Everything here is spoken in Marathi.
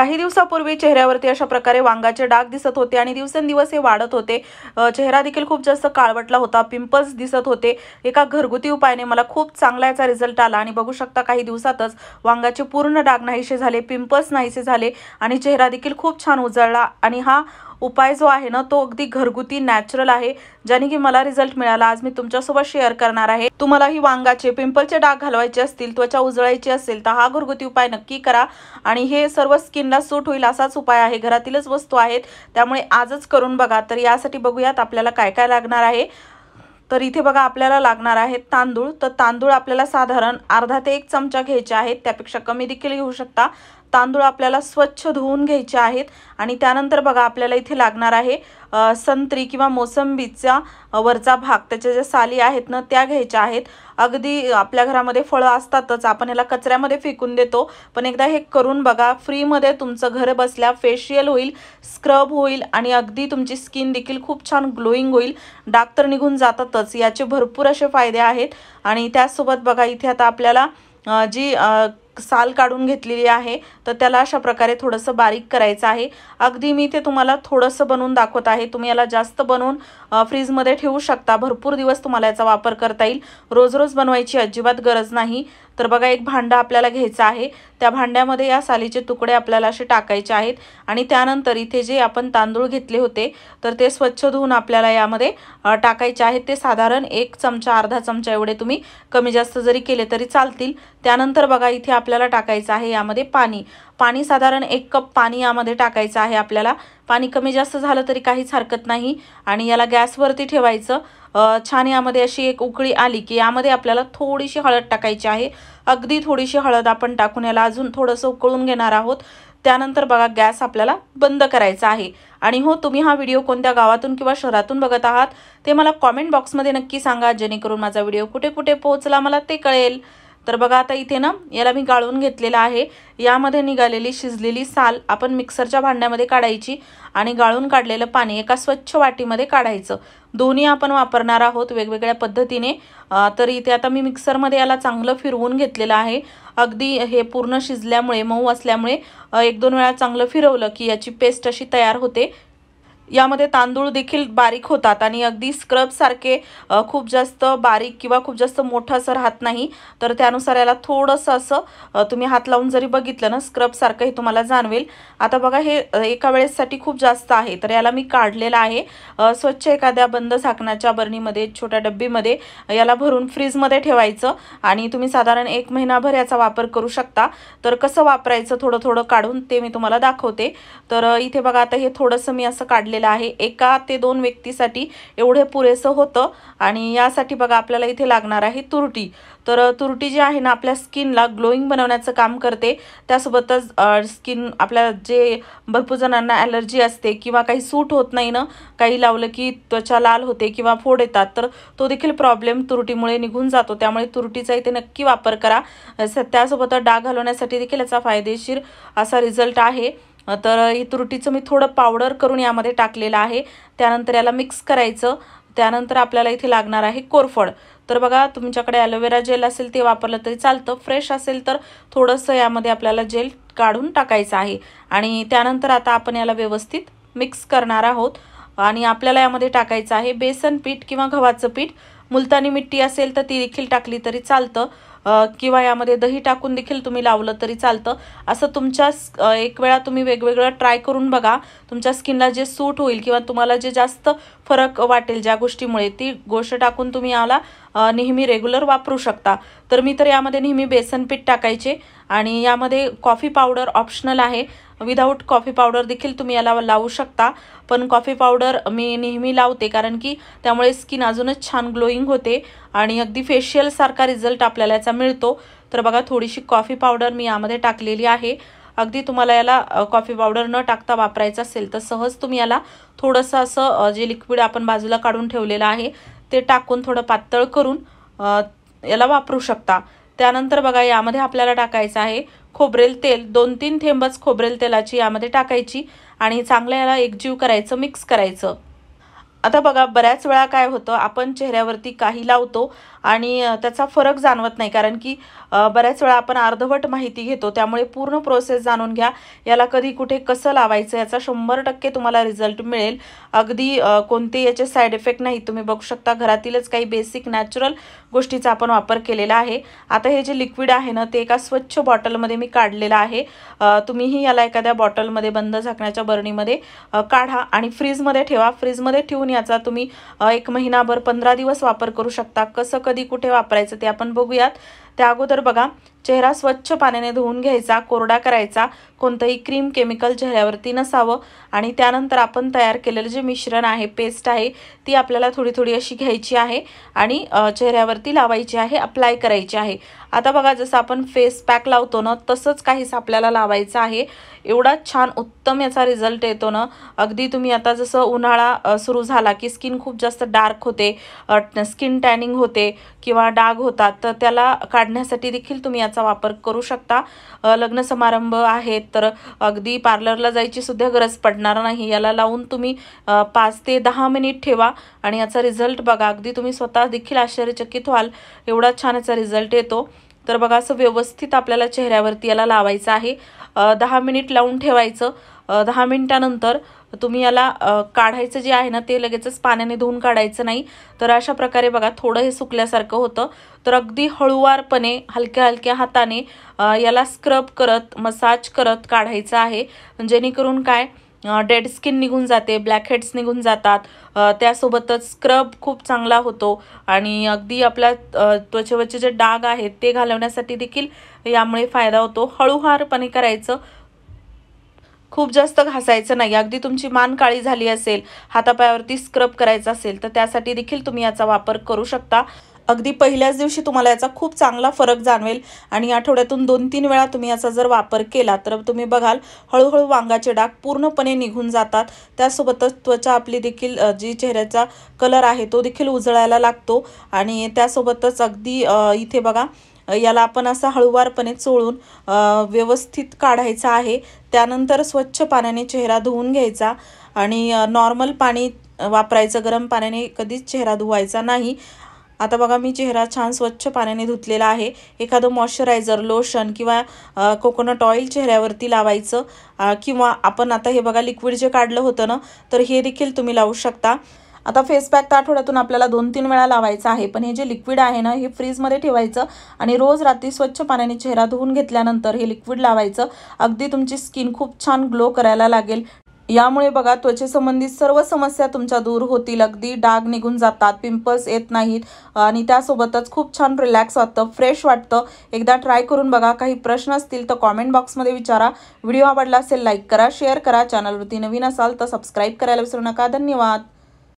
काही दिवसापूर्वी चेहऱ्यावरती अशा प्रकारे वांगाचे डाग दिसत होते आणि दिवसेंदिवस हे वाढत होते। चेहरा देखील खूप जास्त काळवटला होता, पिंपल्स दिसत होते। एका घरगुती उपायाने मला खूप चांगला याचा रिझल्ट आला आणि बघू शकता काही दिवसातच वांगाचे पूर्ण डाग नाहीसे झाले, पिंपल्स नाहीसे झाले आणि चेहरा देखील खूप छान उजळला। आणि हा उपाय जो आहे ना तो अगदी घरगुती नॅचरल आहे, ज्याने की मला रिझल्ट मिळाला। आज मी तुमच्यासोबत शेअर करणार आहे। तुम्हाला ही वांगाचे पिंपलचे डाग घालवायचे असतील, त्वचा उजळायची असेल तर हा घरगुती उपाय नक्की करा आणि हे सर्व स्किनला सूट होईल असाच उपाय आहे। घरातीलच वस्तू आहेत, त्यामुळे आजच करून बघा। तर यासाठी बघूयात आपल्याला काय काय लागणार आहे। तर इथे बघा आपल्याला लागणार आहे तांदूळ। तर तांदूळ आपल्याला साधारण अर्धा ते 1 चमचा घ्यायचे आहेत, त्यापेक्षा कमी देखील घेऊ शकता। तांदूळ आपल्याला स्वच्छ धुवून घ्यायचे आहेत आणि त्यानंतर बघा आपल्याला इथे लागणार आहे संत्री किंवा मोसंबीचा वरचा भाग, त्याच्या ज्या साली आहेत ना त्या घ्यायच्या आहेत। अगदी आपल्या घरामध्ये फळं असतातच, आपण ह्याला कचऱ्यामध्ये फेकून देतो, पण एकदा हे करून बघा। फ्री मध्ये तुमचं घर बसल्या फेशियल होईल, स्क्रब होईल आणि अगदी तुमची स्किन देखील खूप छान ग्लोईंग होईल। डाग तर निघून जातातच, याचे भरपूर असे फायदे आहेत। आणि त्यासोबत बघा इथे आता आपल्याला जी साल काढून घेतलेली आहे तर त्याला अशा प्रकारे थोडंसं बारीक करायचं आहे। अगदी मी ते तुम्हाला थोडंसं बनवून दाखवत आहे, तुम्ही याला जास्त बनवून फ्रीजमध्ये ठेवू शकता, भरपूर दिवस तुम्हाला याचा वापर करता येईल। रोज रोज बनवायची अजिबात गरज नाही। तर बघा एक भांडं आपल्याला घ्यायचं आहे, त्या भांड्यामध्ये या सालीचे तुकडे आपल्याला असे टाकायचे आहेत आणि त्यानंतर इथे जे आपण तांदूळ घेतले होते तर ते स्वच्छ धुवून आपल्याला यामध्ये टाकायचे आहेत। ते साधारण 1 चमचा अर्धा चमचा एवढे तुम्ही कमी जास्त जरी केले तरी चालतील। त्यानंतर बघा इथे आपल्याला टाकायचं आहे यामध्ये पाणी साधारण 1 कप पाणी यामध्ये टाकायचं आहे आपल्याला। पाणी कमी जास्त झालं तरी काहीच हरकत नाही आणि याला गॅसवरती ठेवायचं। छान यामध्ये अशी एक उकळी आली की यामध्ये आपल्याला थोडीशी हळद टाकायची आहे, अगदी थोडीशी हळद आपण टाकून याला अजून थोडंसं उकळून घेणार आहोत। त्यानंतर बघा गॅस आपल्याला बंद करायचा आहे। आणि हो, तुम्ही हा व्हिडिओ कोणत्या गावातून किंवा शहरातून बघत आहात ते मला कॉमेंट बॉक्समध्ये नक्की सांगा, जेणेकरून माझा व्हिडिओ कुठे कुठे पोहोचला मला ते कळेल। तर बघा आता इथे ना याला मी गाळून घेतलेला आहे। यामध्ये निघालेली शिजलेली साल आपण मिक्सरच्या भांड्यामध्ये काढायची आणि गाळून काढलेलं पाणी एका स्वच्छ वाटीमध्ये काढायचं। दोन्ही आपण वापरणार आहोत वेगवेगळ्या पद्धतीने। तर इथे आता मी मिक्सरमध्ये याला चांगलं फिरवून घेतलेलं आहे। अगदी हे पूर्ण शिजल्यामुळे, मऊ असल्यामुळे 1-2 वेळा चांगलं फिरवलं की याची पेस्ट अशी तयार होते। यामध्ये तांदूळ देखील बारीक होतात आणि अगदी स्क्रब सारखे खूप जास्त बारीक किंवा खूप जास्त मोठं असं राहत नाही। तर त्यानुसार याला थोडंसं असं तुम्ही हात लावून जरी बघितलं ना स्क्रब सारखं हे तुम्हाला जाणवेल। आता बघा हे एका वेळेसाठी खूप जास्त आहे, तर याला मी काढलेलं आहे। स्वच्छ एखाद्या बंद झाकणाच्या बरणीमध्ये, छोट्या डब्बीमध्ये याला भरून फ्रीजमध्ये ठेवायचं आणि तुम्ही साधारण 1 महिनाभर याचा वापर करू शकता। तर कसं वापरायचं थोडं थोडं काढून ते मी तुम्हाला दाखवते। तर इथे बघा आता हे थोडंसं मी असं काढलेलं आहे, 1 ते 2 व्यक्तीसाठी एवढे पुरेसं होतं। आणि यासाठी बघा आपल्याला इथे लागणार आहे तुरटी। तर तुरटी जी आहे ना आपल्या स्किनला ग्लोईंग बनवण्याचं काम करते, त्यासोबतच स्किन आपल्या जे भरपूर जणांना ॲलर्जी असते किंवा काही सूट होत नाही ना, काही लावलं की त्वचा लाल होते किंवा फोड येतात, तर तो देखील प्रॉब्लेम तुरटीमुळे निघून जातो। त्यामुळे तुरटीचा इथे नक्की वापर करा। त्यासोबत डाग घालवण्यासाठी देखील याचा फायदेशीर असा रिझल्ट आहे। तर ही तुरटीचं मी थोडं पावडर करून यामध्ये टाकलेलं आहे। त्यानंतर याला मिक्स करायचं। त्यानंतर आपल्याला इथे लागणार आहे कोरफड। तर बघा तुमच्याकडे ॲलोवेरा जेल असेल ते वापरलं तरी चालतं, फ्रेश असेल तर थोडंसं यामध्ये आपल्याला जेल काढून टाकायचं आहे। आणि त्यानंतर आता आपण याला व्यवस्थित मिक्स करणार आहोत आणि आपल्याला यामध्ये टाकायचं आहे बेसन पीठ किंवा गव्हाचं पीठ। मुलतानी मिट्टी असेल तर ती देखील टाकली तरी चालतं, किंवा यामध्ये दही टाकून देखील तुम्ही लावलं तरी चालतं। असं तुमच्या एक वेळा तुम्ही वेगवेगळं ट्राय करून बघा, तुमच्या स्किनला जे सूट होईल किंवा तुम्हाला जे जास्त फरक वाटेल ज्या गोष्टीमुळे, ती गोष्ट टाकून तुम्ही याला नेहमी रेग्युलर वापरू शकता। तर मी तर यामध्ये नेहमी बेसन पीठ टाकायचे आणि यामध्ये कॉफी पावडर ऑप्शनल आहे, विदाऊट कॉफी पावडर देखील तुम्ही याला लावू शकता। पण कॉफी पावडर मी नेहमी लावते कारण की त्यामुळे स्किन अजूनच छान ग्लोईंग होते आणि अगदी फेशियल सारखा रिझल्ट आपल्याला याचा मिळतो। तर बघा थोडीशी कॉफी पावडर मी यामध्ये टाकलेली आहे। अगदी तुम्हाला याला कॉफी पावडर न टाकता वापरायचं असेल तर सहज तुम्ही याला थोडंसं असं जे लिक्विड आपण बाजूला काढून ठेवलेलं आहे ते टाकून थोडं पातळ करून याला वापरू शकता। त्यानंतर बघा यामध्ये आपल्याला टाकायचं आहे खोबरेल तेल। 2-3 थेंबच खोबरेल तेलाची यामध्ये टाकायची आणि चांगलं याला एकजीव करायचं, मिक्स करायचं। आता बघा बऱ्याच वेळा काय होतं आपण चेहऱ्यावरती काही लावतो आणि त्याचा फरक जाणवत नाही, कारण की बऱ्याच वेळा आपण अर्धवट माहिती घेतो. त्यामुळे पूर्ण प्रोसेस जाणून घ्या, याला कधी कुठे कसं लावायचं याचा 100% तुम्हाला रिझल्ट मिळेल. अगदी कोणते याचे साईड इफेक्ट नाही. तुम्ही बघू शकता घरातीलच काही बेसिक नॅचरल गोष्टीचा आपण वापर केलेला आहे. आता हे जे लिक्विड आहे ना ते एका स्वच्छ बॉटलमध्ये मी काढलेलं आहे. तुम्हीही याला एखाद्या बॉटलमध्ये बंद झाकण्याच्या बरणीमध्ये काढा आणि फ्रीजमध्ये ठेवा. फ्रीजमध्ये ठेवून याचा तुम्ही 1 महिनाभर 15 दिवस वापर करू शकता. कसं कधी कुठे वापरायचं ते आपण बघूयात. त्या अगोदर बघा चेहरा स्वच्छ पाण्याने धुवून घ्यायचा, कोरडा करायचा, कोणतंही क्रीम केमिकल चेहऱ्यावरती नसावं. आणि त्यानंतर आपण तयार केलेलं जे मिश्रण आहे, पेस्ट आहे, ती आपल्याला थोडी थोडी अशी घ्यायची आहे आणि चेहऱ्यावरती लावायची आहे, अप्लाय करायची आहे. आता बघा जसं आपण फेस पॅक लावतो ना तसंच काहीच आपल्याला लावायचं आहे. एवढा छान उत्तम याचा रिझल्ट येतो ना. अगदी तुम्ही आता जसं उन्हाळा सुरू झाला की स्किन खूप जास्त डार्क होते, स्किन टॅनिंग होते किंवा डाग होतात, तर त्याला काढण्यासाठी देखील तुम्ही याचा वापर करू शकता. लग्न समारंभ आहेत तर अगदी पार्लरला जायची सुद्धा गरज पडणार नाही. याला लावून तुम्ही 5 ते 10 मिनिट ठेवा आणि याचा रिझल्ट बघा. अगदी तुम्ही स्वतः देखील आश्चर्यचकित व्हाल, एवढा छान याचा रिझल्ट येतो. तर बघा असं व्यवस्थित आपल्याला चेहऱ्यावरती याला लावायचं आहे. 10 मिनिट लावून ठेवायचं. 10 मिनिटानंतर तुम्ही याला काढायचं जे आहे ना ते लगेचच पाण्याने धुवून काढायचं नाही. तर अशा प्रकारे बघा थोडं हे सुकल्यासारखं होतं. तर अगदी हळूवारपणे हलक्या हलक्या हाताने याला स्क्रब करत, मसाज करत काढायचं आहे, जेणेकरून काय डेड स्किन निघून जाते, ब्लॅक हेड्स निघून जातात. त्यासोबतच स्क्रब खूप चांगला होतो आणि अगदी आपल्या त्वचेवरचे जे डाग आहेत ते घालवण्यासाठी देखील यामुळे फायदा होतो. हळूवारपणे करायचं, खूप जास्त घासायचं नाही. अगदी तुमची मान काळी झाली असेल, हातापायावरती स्क्रब करायचं असेल तर त्यासाठी देखील तुम्ही याचा वापर करू शकता. अगदी पहिल्याच दिवशी तुम्हाला याचा खूप चांगला फरक जाणवेल आणि आठवड्यातून 2-3 वेळा तुम्ही याचा जर वापर केला तर तुम्ही बघाल हळूहळू वांगाचे डाग पूर्णपणे निघून जातात. त्यासोबतच त्वचा आपली देखील जी चेहऱ्याचा कलर आहे तो देखील उजळायला लागतो. आणि त्यासोबतच अगदी इथे बघा याला आपण असं हळूवारपणे चोळून व्यवस्थित काढायचा आहे. त्यानंतर स्वच्छ पाण्याने चेहरा धुवून घ्यायचा आणि नॉर्मल पाणी वापरायचं, गरम पाण्याने कधीच चेहरा धुवायचा नाही. आता बघा मी चेहरा छान स्वच्छ पाण्याने धुतलेला आहे. एखादं मॉइश्चरायझर, लोशन किंवा कोकोनट ऑइल चेहऱ्यावरती लावायचं किंवा आपण आता हे बघा लिक्विड जे काढलं होतं ना तर हे देखील तुम्ही लावू शकता. आता फेस पॅक तर आठवड्यातून आपल्याला 2-3 वेळा लावायचा आहे, पण हे जे लिक्विड आहे ना हे फ्रीजमध्ये ठेवायचं आणि रोज रात्री स्वच्छ पाण्याने चेहरा धुवून घेतल्यानंतर हे लिक्विड लावायचं. अगदी तुमची स्किन खूप छान ग्लो करायला लागेल. यामुळे बघा त्वचेसंबंधित सर्व समस्या तुमच्या दूर होतील. अगदी डाग निघून जातात, पिंपल्स येत नाहीत आणि त्यासोबतच खूप छान रिलॅक्स वाटतं, फ्रेश वाटतं. एकदा ट्राय करून बघा. काही प्रश्न असतील तर कॉमेंट बॉक्समध्ये विचारा. व्हिडिओ आवडला असेल लाईक करा, शेअर करा. चॅनलवरती नवीन असाल तर सबस्क्राईब करायला विसरू नका. धन्यवाद.